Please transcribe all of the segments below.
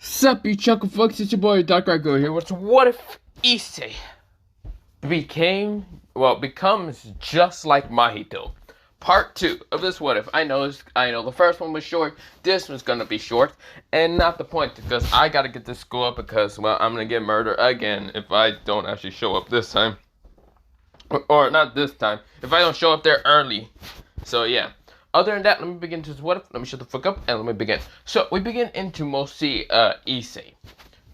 Sup, you chuckle fucks, it's your boy Dark Go here. What if Issei becomes just like Mahito? Part 2 of this what if. I know the first one was short, this one's gonna be short, and not the point because I gotta get this school up because, well, I'm gonna get murdered again if I don't actually show up this time. Or not this time, if I don't show up there early. So yeah. Other than that, let me begin to what if. Let me shut the fuck up and let me begin. So we begin into mostly Issei.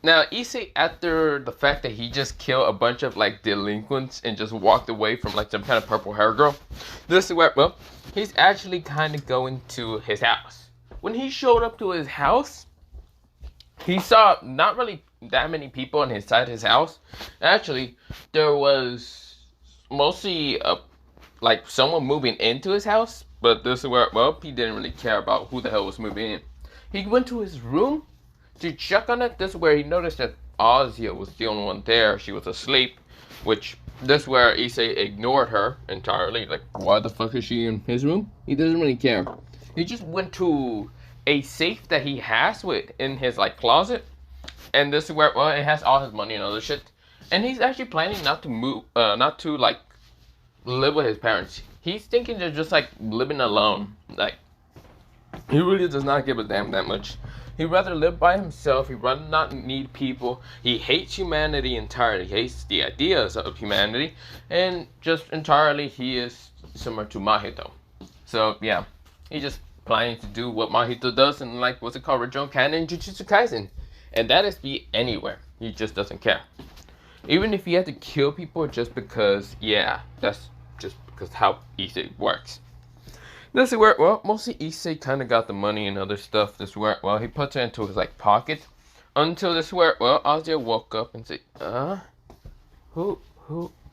Now Issei, after the fact that he just killed a bunch of like delinquents and just walked away from like some kind of purple hair girl. This is where he's actually kind of going to his house. When he showed up to his house, he saw not really that many people inside his house. Actually, there was mostly like someone moving into his house, but this is where, he didn't really care about who the hell was moving in. He went to his room to check on it. This is where he noticed that Ozia was the only one there. She was asleep, which this is where Issei ignored her entirely. Like, why the fuck is she in his room? He doesn't really care. He just went to a safe that he has in his like closet, and this is where, it has all his money and other shit. And he's actually planning not to like live with his parents. He's thinking they're just like living alone. Like, he really does not give a damn that much. He'd rather live by himself. He'd rather not need people. He hates humanity entirely. He hates the ideas of humanity. And just entirely, he is similar to Mahito. So, yeah. He's just planning to do what Mahito does in, like, what's it called? Original canon Jujutsu Kaisen. And that is be anywhere. He just doesn't care. Even if he had to kill people just because, yeah, that's just because how Issei works. This is where, mostly Issei kind of got the money and other stuff. This is where, he puts it into his, like, pocket. Until this is where, Ozia woke up and said, who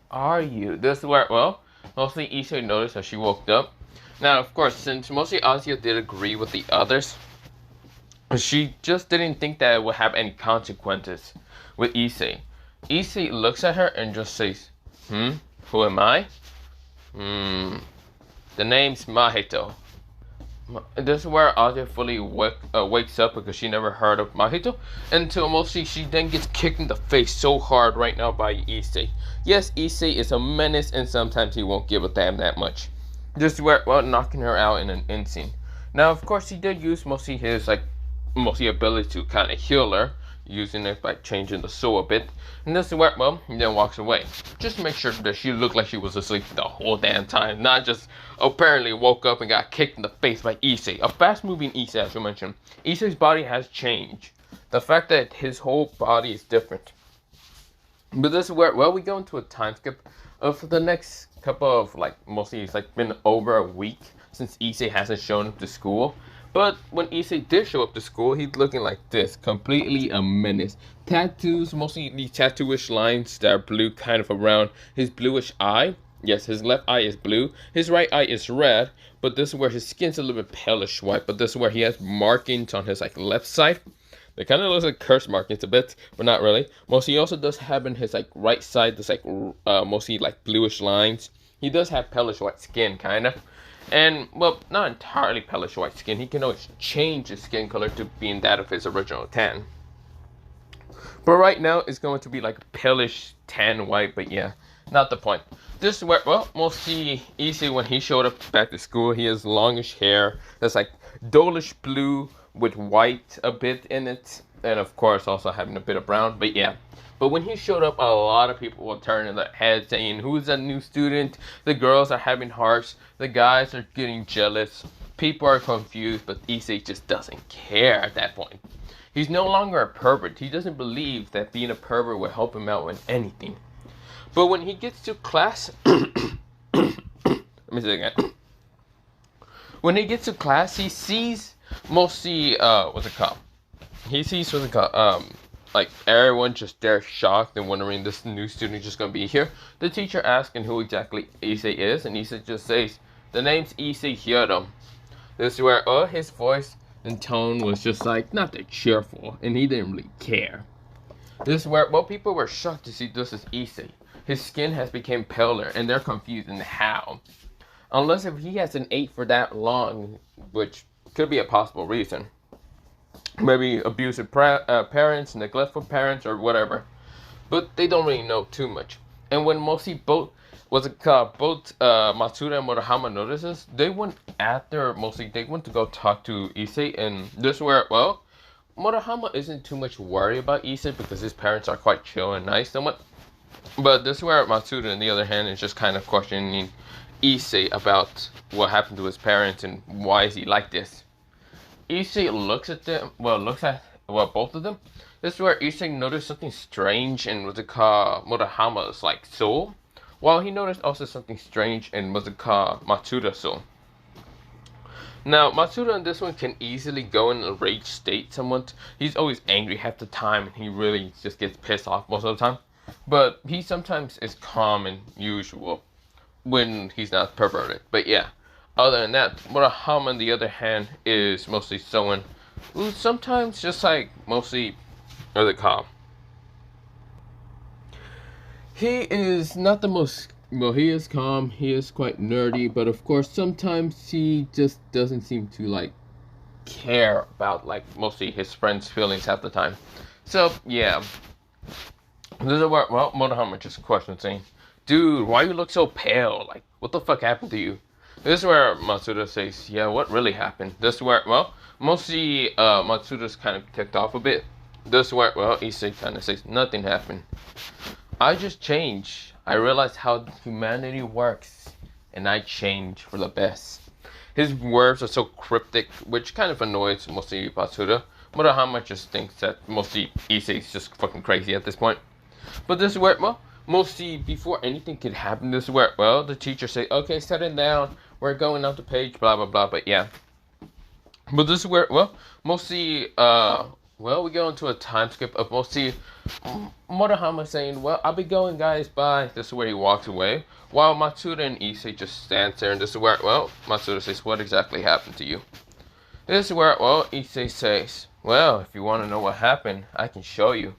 are you? This is where, mostly Issei noticed that she woke up. Now, of course, since mostly Ozia did agree with the others, she just didn't think that it would have any consequences with Issei. Issei looks at her and just says, who am I? The name's Mahito. This is where Ozia fully wakes up because she never heard of Mahito until mostly she then gets kicked in the face so hard right now by Issei. Yes, Issei is a menace and sometimes he won't give a damn that much. This is where, knocking her out in an instant. Now, of course, he did use mostly his, ability to kind of heal her, using it by changing the soul a bit. And this is where, he then walks away. Just to make sure that she looked like she was asleep the whole damn time. Not just apparently woke up and got kicked in the face by Issei. A fast-moving Issei, as you mentioned. Issei's body has changed. The fact that his whole body is different. But this is where, we go into a time skip of the next couple of, mostly it's been over a week since Issei hasn't shown up to school. But when Issei did show up to school, he's looking like this, completely a menace. Tattoos, mostly these tattooish lines that are blue kind of around his bluish eye. Yes, his left eye is blue. His right eye is red, but this is where his skin's a little bit palish white. But this is where he has markings on his left side. They kind of looks like curse markings a bit, but not really. Mostly he also does have in his right side this mostly bluish lines. He does have palish white skin, kind of. And, not entirely palish white skin. He can always change his skin color to being that of his original tan. But right now, it's going to be palish tan white, but yeah, not the point. This is where, mostly Issei, when he showed up back to school, he has longish hair that's dullish blue with white a bit in it. And of course, also having a bit of brown, but yeah. But when he showed up, a lot of people were turning their heads saying, who's a new student? The girls are having hearts. The guys are getting jealous. People are confused, but Issei just doesn't care at that point. He's no longer a pervert. He doesn't believe that being a pervert will help him out with anything. But when he gets to class... Let me say again. When he gets to class, he sees mostly, He sees, everyone just there shocked and wondering this new student just gonna be here. The teacher asking who exactly Issei is, and Issei just says, the name's Issei Hyodo. This is where, his voice and tone was just not that cheerful, and he didn't really care. This is where, people were shocked to see this is Issei. His skin has become paler, and they're confused in how. Unless if he hasn't ate for that long, which could be a possible reason. maybe abusive parents, neglectful parents, or whatever. But they don't really know too much. And when mostly both Matsuda and Murahama notices, they went after mostly they went to go talk to Issei, and this is where Murahama isn't too much worried about Issei because his parents are quite chill and nice somewhat. But this is where Matsuda, on the other hand, is just kind of questioning Issei about what happened to his parents and why is he like this. Issei looks at both of them. This is where Issei noticed something strange in Murahama's like soul, while he noticed also something strange in Matsuda's soul. Now, Matsuda in this one can easily go in a rage state somewhat. He's always angry half the time, and he really just gets pissed off most of the time. But he sometimes is calm and usual when he's not perverted. But yeah, other than that, Murahama on the other hand is mostly someone who sometimes just like mostly calm. He is not the most he is calm, he is quite nerdy, but of course sometimes he just doesn't seem to like care about like mostly his friends' feelings half the time. So yeah. This is where Murahama just questioned saying, dude, why you look so pale? Like, what the fuck happened to you? This is where Matsuda says, yeah, what really happened? This is where, mostly Matsuda's kind of ticked off a bit. This is where, Issei kind of says, nothing happened. I just changed. I realized how humanity works, and I changed for the best. His words are so cryptic, which kind of annoys mostly Matsuda. Murahama just thinks that mostly Issei's just fucking crazy at this point. But this is where, mostly before anything could happen, this is where, the teacher say, okay, set it down, we're going out the page, blah, blah, blah, but yeah. But this is where, mostly, we go into a time skip of mostly Murahama saying, I'll be going, guys, bye. This is where he walks away, while Matsuda and Issei just stands there, and this is where, Matsuda says, what exactly happened to you? This is where, Issei says, if you want to know what happened, I can show you.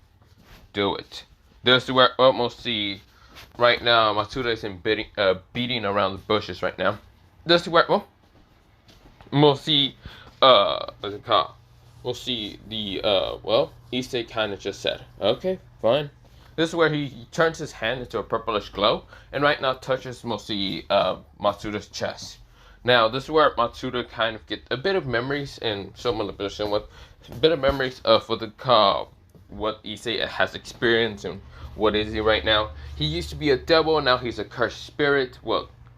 Do it. This is where mostly right now Matsuda is beating around the bushes right now. This is where mostly what's it called? Mostly the Issei kind of just said, okay, fine. This is where he turns his hand into a purplish glow and right now touches mostly Matsuda's chest. Now this is where Matsuda kind of gets a bit of memories and somewhat a bit of memories of what Issei has experienced and what is he right now. He used to be a devil, now he's a cursed spirit,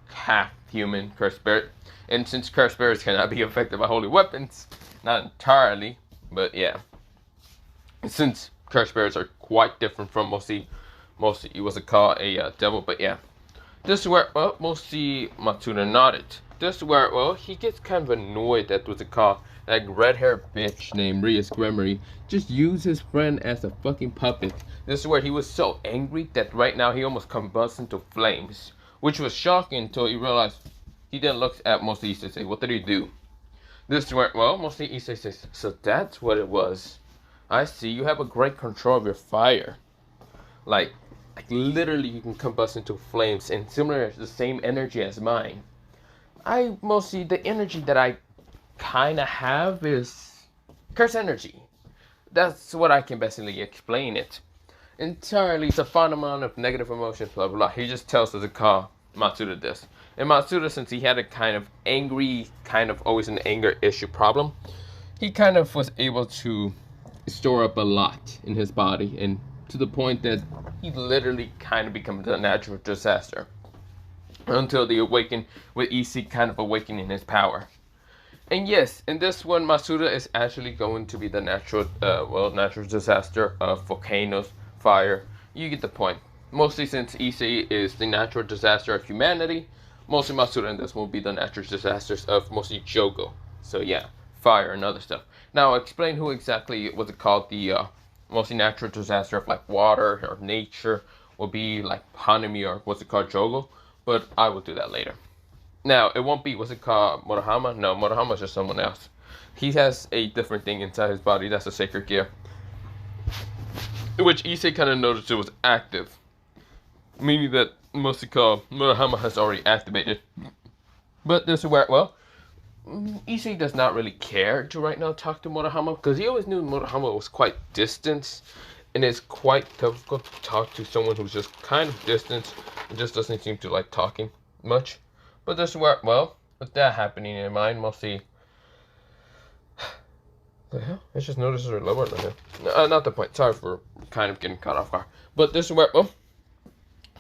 half human cursed spirit. And since cursed spirits cannot be affected by holy weapons, not entirely, but yeah. Since cursed spirits are quite different from mostly he was a devil, but yeah. This is where, mostly Matsuda nodded. This is where, he gets kind of annoyed that that red-haired bitch named Rias Gremory just used his friend as a fucking puppet. This is where he was so angry that right now he almost combusts into flames, which was shocking until he realized he then looks at mostly Issei and say, what did he do? This is where, mostly Issei says, so that's what it was. I see, you have a great control of your fire. Like literally you can combust into flames and similar the same energy as mine. The energy that I kind of have is curse energy. That's what I can basically explain it. Entirely, it's a fine amount of negative emotions, blah, blah, blah. He just tells us to call Matsuda this. And Matsuda, since he had a kind of angry, kind of always an anger issue problem, he kind of was able to store up a lot in his body, and to the point that he literally kind of becomes a natural disaster. Until the awaken with Issei kind of awakening his power. And yes, in this one, Matsuda is actually going to be the natural disaster of volcanoes, fire. You get the point. Mostly since Issei is the natural disaster of humanity, mostly Matsuda in this will be the natural disasters of mostly Jogo. So yeah, fire and other stuff. Now I'll explain who exactly was it called the mostly natural disaster of like water or nature will be like Hanami or what's it called Jogo. But I will do that later. Now, it won't be, what's it called, Murahama? No, Murahama's just someone else. He has a different thing inside his body, that's a sacred gear. Which Issei kind of noticed it was active. Meaning that, what's it called, Murahama has already activated. But this is where, Issei does not really care to right now talk to Murahama because he always knew Murahama was quite distant, and it's quite difficult to talk to someone who's just kind of distant and just doesn't seem to like talking much. But this is where, well, with that happening in mind, we'll see. The hell? I just noticed there's a lower right here. Not the point. Sorry for kind of getting caught off guard. But this is where, well,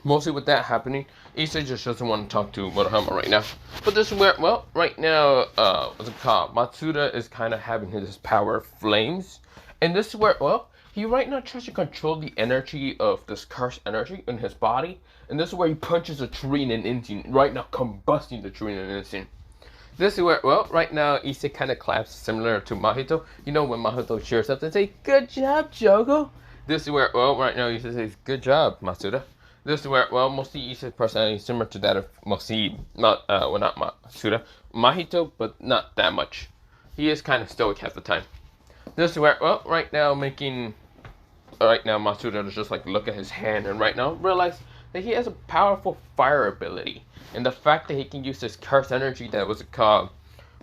mostly with that happening, Issei just doesn't want to talk to Murahama right now. But this is where, well, right now, what's it called? Matsuda is kind of having his power flames. And this is where, well, he right now tries to control the energy of this cursed energy in his body. And this is where he punches a tree in an instant, right now combusting the tree in an instant. This is where, well, right now, Issei kind of claps similar to Mahito. You know when Mahito cheers up and say, "Good job, Jogo." This is where, well, right now, Issei says, "Good job, Matsuda." This is where, well, mostly Issei's personality is similar to that of mostly, not Matsuda, Mahito, but not that much. He is kind of stoic half the time. This is where, well, right now, Matsuda is just like look at his hand and right now realize that he has a powerful fire ability. And the fact that he can use this cursed energy that was called,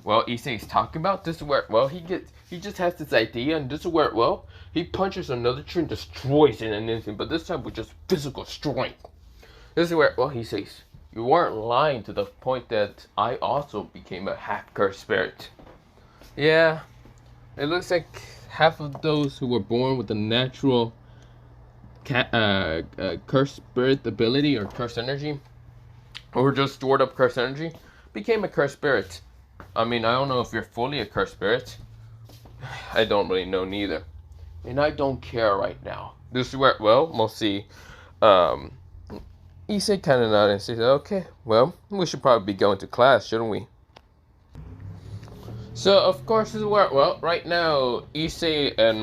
well, Issei is talking about, this is where, well, he just has this idea, and this is where, well, he punches another tree and destroys it in an instant, but this time with just physical strength. This is where, well, he says, "You weren't lying to the point that I also became a half-cursed spirit." Yeah, it looks like half of those who were born with a natural cursed spirit ability or cursed energy, or just stored up cursed energy, became a cursed spirit. I mean, I don't know if you're fully a cursed spirit. I don't really know neither. And I don't care right now. This is where, well, we'll see. Issei kind of nodded and said, "Okay, well, we should probably be going to class, shouldn't we?" So, of course, this is where, well, right now, Issei and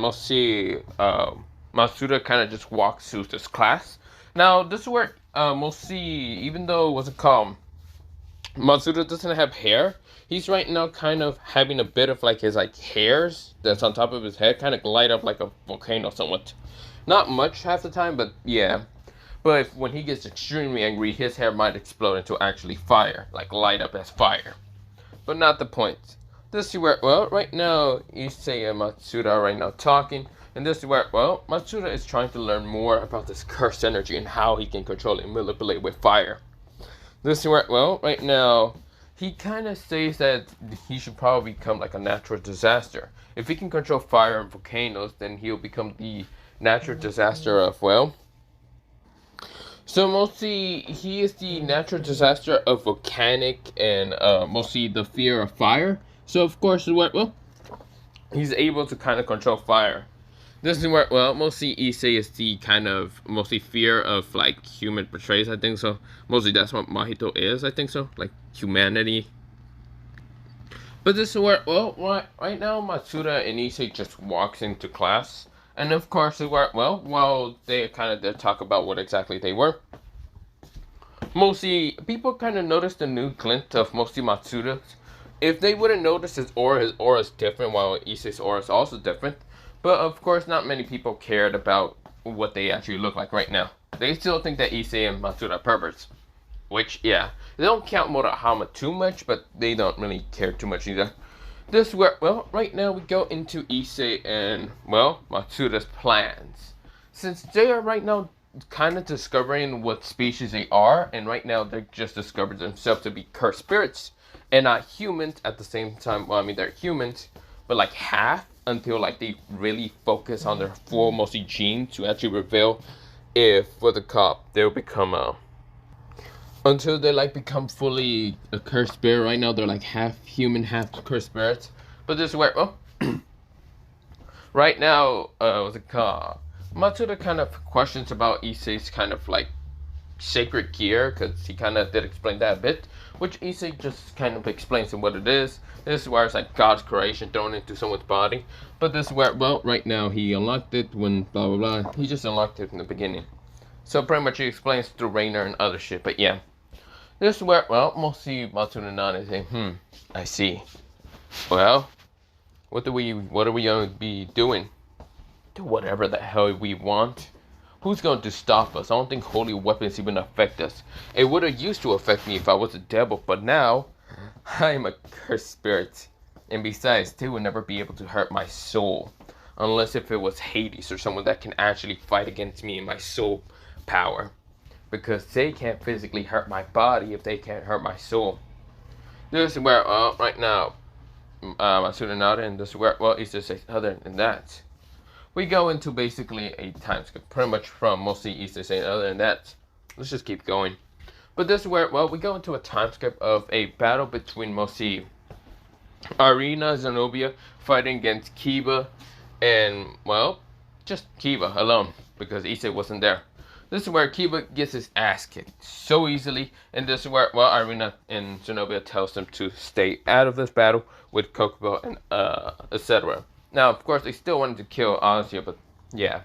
Matsuda kind of just walks through this class. Now, this is where, even though, what's it called, Matsuda doesn't have hair, he's right now kind of having a bit of, like, his, like, hairs that's on top of his head kind of light up like a volcano somewhat. Not much half the time, but yeah. But when he gets extremely angry, his hair might explode into actually fire, like light up as fire. But not the point. This is where, well, right now, Issei and Matsuda are right now talking. And this is where, well, Matsuda is trying to learn more about this cursed energy and how he can control it and manipulate with fire. This is where, well, right now, he kind of says that he should probably become like a natural disaster. If he can control fire and volcanoes, then he'll become the natural disaster of, well, so mostly he is the natural disaster of volcanic and mostly the fear of fire. So of course, well, he's able to kind of control fire. This is where, well, mostly Issei is the kind of mostly fear of like human betrays, I think so. Mostly that's what Mahito is, I think so, like humanity. But this is where, well, right now Matsuda and Issei just walks into class. And of course, well, while they kind of talk about what exactly they were, mostly people kind of noticed the new glint of mostly Matsuda's. If they wouldn't notice his aura is different, while Issei's aura is also different. But of course, not many people cared about what they actually look like right now. They still think that Issei and Matsuda are perverts. Which, yeah, they don't count Murahama too much, but they don't really care too much either. This is where, well, right now we go into Issei and, well, Matsuda's plans. Since they are right now kind of discovering what species they are, and right now they just discovered themselves to be cursed spirits, and not humans at the same time. Well, I mean, they're humans, but like half, until like they really focus on their full, mostly gene to actually reveal if, for the cop, they'll become until they like become fully a cursed spirit. Right now they're like half human, half cursed spirits. But this is where, well, right now, what's it called? Matsuda kind of questions about Issei's kind of like sacred gear, because he kind of did explain that a bit, which Issei just kind of explains what it is. This is where it's like God's creation thrown into someone's body. But this is where, well, right now he unlocked it when blah blah blah. He just unlocked it in the beginning. So pretty much he explains through Rainer and other shit. But yeah, this is where, well, mostly Matsuda Nana is saying, I see. Well, what are we gonna be doing? Do whatever the hell we want. Who's going to stop us? I don't think holy weapons even affect us. It would have used to affect me if I was a devil, but now I am a cursed spirit. And besides, they will never be able to hurt my soul. Unless if it was Hades or someone that can actually fight against me and my soul power. Because they can't physically hurt my body if they can't hurt my soul. This is where, right now, Masuna Nada, and this is where, it's just other than that. We go into basically a time skip, pretty much from mostly Easter saying other than that. Let's just keep going. But this is where, we go into a time skip of a battle between mostly Irena, Zenobia fighting against Kiba, and, just Kiba alone, because Issei wasn't there. This is where Kiba gets his ass kicked so easily, and this is where, Irena and Zenobia tells them to stay out of this battle with Kokubo and, etc. Now, of course, they still wanted to kill Azia, but, yeah.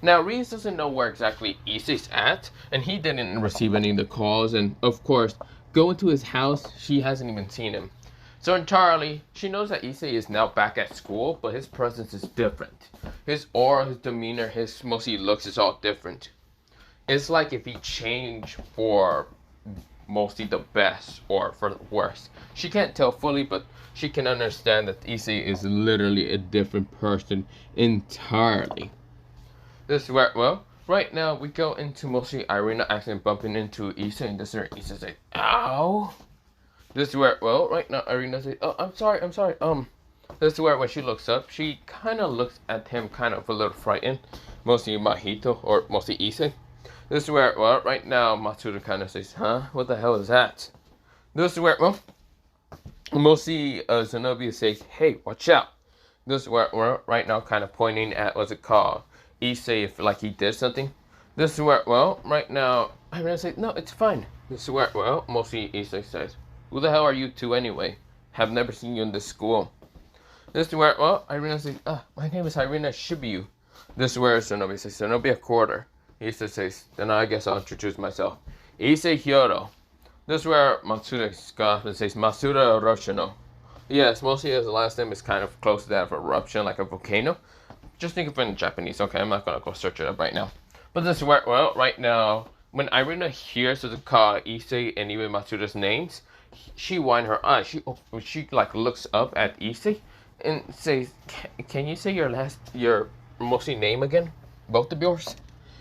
Now, Reese doesn't know where exactly Issei's at, and he didn't receive any of the calls, and, of course, going to his house, she hasn't even seen him. So entirely, she knows that Issei is now back at school, but his presence is different. His aura, his demeanor, his mostly looks is all different. It's like if he changed for mostly the best or for the worst. She can't tell fully, but she can understand that Issei is literally a different person entirely. This is where, right now we go into mostly Irena accidentally bumping into Issei, and this is where Issei's like, ow. This is where, right now Irena says, oh, I'm sorry. This is where when she looks up, she kind of looks at him kind of a little frightened. Mostly Mahito, or mostly Issei. This is where, right now Matsuda kind of says, huh? What the hell is that? This is where, mostly Zenobia says, hey, watch out. This is where, right now kind of pointing at, what's it called? Issei, if like he did something. This is where, right now, Irena says, no, it's fine. This is where, mostly Issei says, who the hell are you two anyway? Have never seen you in this school. This is where, Irena says, my name is Irena Shibuya. This is where Zenobia says, Zenobia Quarter. Issei says, then I guess I'll introduce myself. Issei Hyodo. This is where Matsuda scoffs and says, Matsuda Eruptiono. Yes, mostly his last name is kind of close to that of eruption, like a volcano. Just think of it in Japanese. Okay, I'm not going to go search it up right now. But this is where, right now, when Irena hears the call Issei and even Matsuda's names, she winds her eyes. She like looks up at Issei and says, "Can you say your mostly name again? Both of yours?"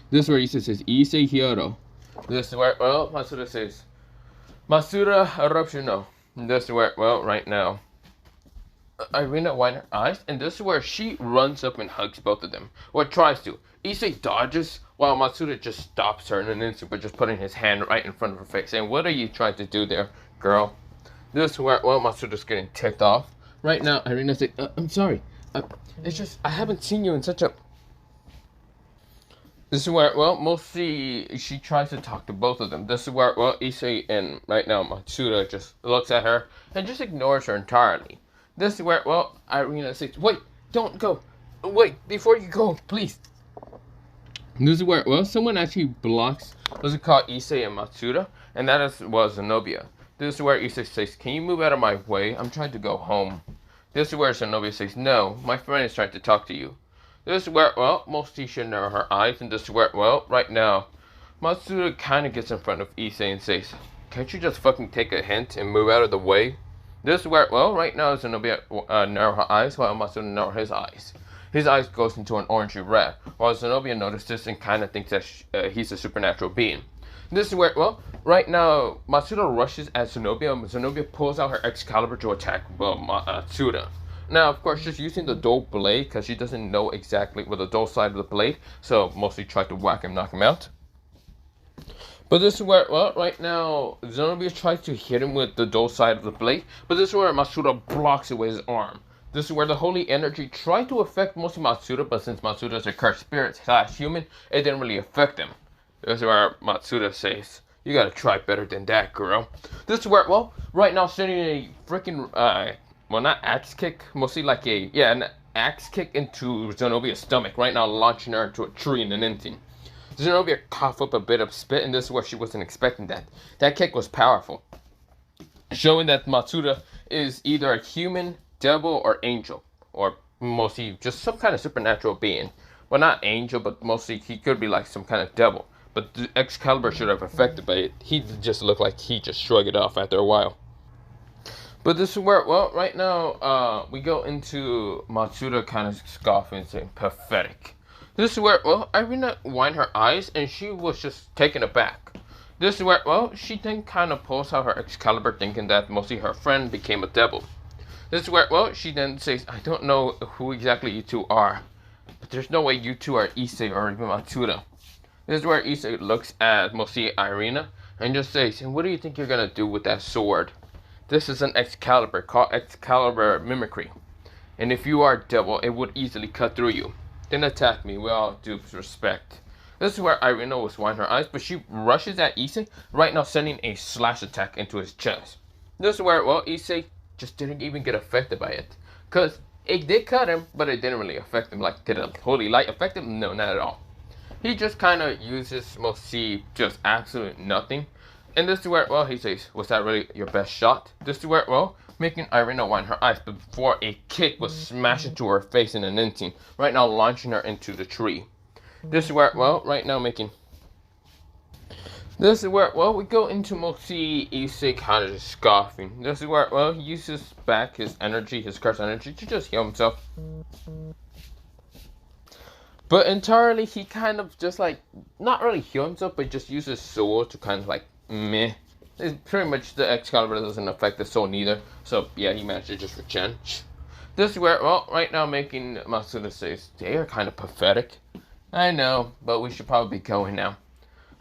This is where Issei says, Issei Hyodo. This is where, Matsuda says, Matsuda Eruptiono. This is where, right now, Irena winds her eyes, and this is where she runs up and hugs both of them. Or tries to. Issei dodges, while Matsuda just stops her in an instant by just putting his hand right in front of her face, saying, what are you trying to do there, girl? This is where, Matsuda's getting ticked off. Right now, Irena says, I'm sorry. It's just, I haven't seen you in such a... This is where, mostly she tries to talk to both of them. This is where, Issei and right now Matsuda just looks at her and just ignores her entirely. This is where, Irena says, wait, don't go. Wait, before you go, please. This is where, someone actually blocks, what's it called, Issei and Matsuda, and that was Zenobia. This is where Issei says, can you move out of my way? I'm trying to go home. This is where Zenobia says, no, my friend is trying to talk to you. This is where, mostly she narrow her eyes, and this is where, right now, Matsuda kind of gets in front of Issei and says, can't you just fucking take a hint and move out of the way? This is where, right now, Zenobia narrow her eyes, while Matsuda narrow his eyes. His eyes goes into an orangey red, while Zenobia notices this and kind of thinks that he's a supernatural being. This is where, right now, Matsuda rushes at Zenobia. Zenobia pulls out her Excalibur to attack, Matsuda. Now, of course, just using the dull blade, because she doesn't know exactly what the dull side of the blade, so mostly try to whack him, knock him out. But this is where, right now, Zenobia tries to hit him with the dull side of the blade, but this is where Matsuda blocks it with his arm. This is where the holy energy tried to affect mostly Matsuda, but since Matsuda is a cursed spirit / human, it didn't really affect him. This is where Matsuda says, you gotta try better than that, girl. This is where, right now, sending a freaking, not axe kick, mostly like an axe kick into Zenobia's stomach, right now launching her into a tree in an instant. Zenobia coughed up a bit of spit, and this is where she wasn't expecting that. That kick was powerful, showing that Matsuda is either a human, devil, or angel, or mostly just some kind of supernatural being. Well, not angel, but mostly he could be like some kind of devil. But the Excalibur should have affected, but he just looked like he just shrugged it off after a while. But this is where, well, right now, we go into Matsuda kind of scoffing and saying, pathetic. This is where, well, Irena wind her eyes and she was just taken aback. This is where, well, she then kind of pulls out her Excalibur thinking that mostly her friend became a devil. This is where, well, she then says, I don't know who exactly you two are, but there's no way you two are Issei or even Matsuda. This is where Issei looks at mostly Irena and just says, and what do you think you're going to do with that sword? This is an Excalibur called Excalibur Mimicry. And if you are a devil, it would easily cut through you. Then attack me with all due respect. This is where Irena was winding her eyes, but she rushes at Issei, right now sending a slash attack into his chest. This is where, well, Issei just didn't even get affected by it. Because it did cut him, but it didn't really affect him. Like, did it totally light affect him? No, not at all. He just kind of uses mostly just absolute nothing. And this is where, well, he says, was that really your best shot? This is where, well, making Irena wind her eyes before a kick was smashed into her face in an instant, right now launching her into the tree. This is where, well, right now making... This is where, well, we go into mostly Issei kind of just scoffing. This is where, well, he uses back his energy, his curse energy, to just heal himself. But entirely, he kind of just like, not really heal himself, but just uses soul to kind of like, meh. It's pretty much the Excalibur doesn't affect the soul neither. So yeah, he managed to just regen. This is where, well, right now making Matsuda says, they are kind of pathetic. I know, but we should probably be going now.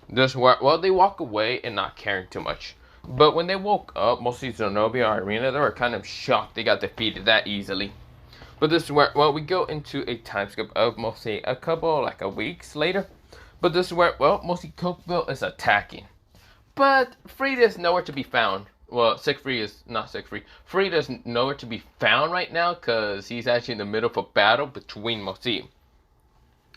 This is where, well, they walk away and not caring too much. But when they woke up, mostly Zenobia and Irena, they were kind of shocked they got defeated that easily. But this is where, well, we go into a time skip of mostly a couple, like a weeks later. But this is where, well, mostly Cokeville is attacking. But Frieda is nowhere to be found. Well, Siegfried is not Siegfried. Frieda is nowhere to be found right now because he's actually in the middle of a battle between mostly,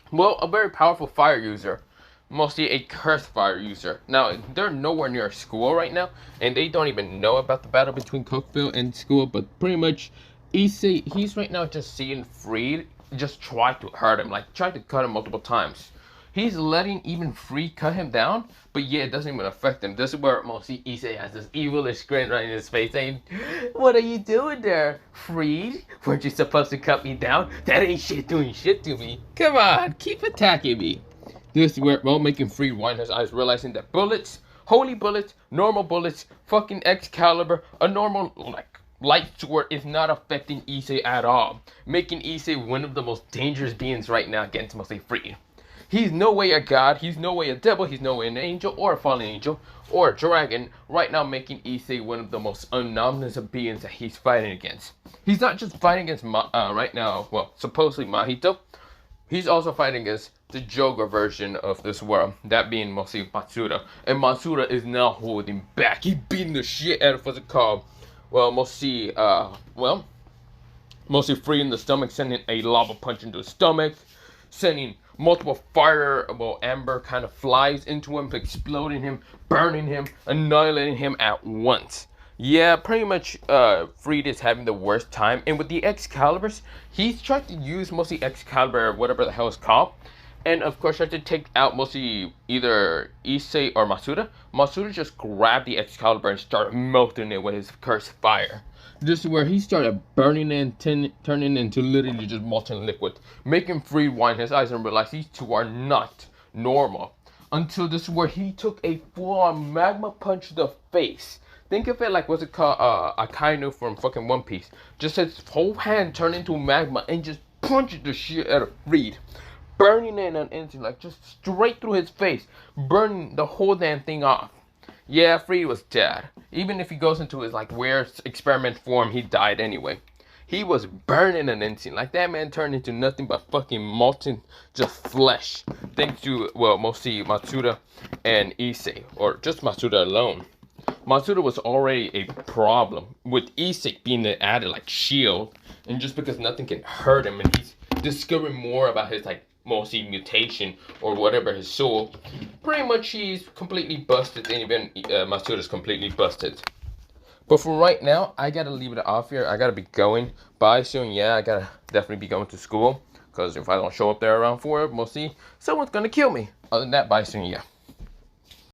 well, a very powerful fire user. Mostly a cursed fire user. Now, they're nowhere near school right now, and they don't even know about the battle between Cokeville and school, but pretty much Issei, he's right now just seeing Fried just try to hurt him, like try to cut him multiple times. He's letting even Fried cut him down, but yeah, it doesn't even affect him. This is where mostly Issei has this evilish grin right in his face saying, what are you doing there, Fried? Weren't you supposed to cut me down? That ain't shit doing shit to me. Come on, keep attacking me. This is where, well, making Fried wind his eyes, realizing that bullets, holy bullets, normal bullets, fucking Excalibur, a normal, like, light sword is not affecting Issei at all, making Issei one of the most dangerous beings right now against mostly Fried. He's no way a god, he's no way a devil, he's no way an angel or a fallen angel or a dragon, right now making Issei one of the most anomalous of beings that he's fighting against. He's not just fighting against, right now, well, supposedly Mahito, he's also fighting against the Joker version of this world, that being mostly Matsuda. And Matsuda is now holding back. He's beating the shit out of what's it called? Well, mostly Fried in the stomach, sending a lava punch into his stomach, sending multiple fire, well, amber kind of flies into him, exploding him, burning him, annihilating him at once. Yeah, pretty much Fried is having the worst time. And with the Excaliburs, he's tried to use mostly Excalibur, whatever the hell it's called. And of course, tried to take out mostly either Issei or Matsuda. Matsuda just grabbed the Excalibur and started melting it with his cursed fire. This is where he started burning and turning into literally just molten liquid, making Fried wind his eyes and realize these two are not normal. Until this is where he took a full-on magma punch to the face. Think of it like, what's it called, Akainu from fucking One Piece. Just his whole hand turned into magma and just punched the shit out of Fried. Burning it in an instant, like just straight through his face. Burning the whole damn thing off. Yeah, Fried was dead. Even if he goes into his like weird experiment form, he died anyway. He was burned in an instant. Like that man turned into nothing but fucking molten just flesh. Thanks to, well, mostly Matsuda and Issei. Or just Matsuda alone. Matsuda was already a problem, with Issei being the added like shield, and just because nothing can hurt him, and he's discovering more about his like mostly mutation or whatever his soul, pretty much he's completely busted, and even Matsuda's completely busted. But for right now, I gotta leave it off here. I gotta be going. Bye soon. Yeah, I gotta definitely be going to school, because if I don't show up there around 4, mostly someone's gonna kill me. Other than that, bye soon. Yeah.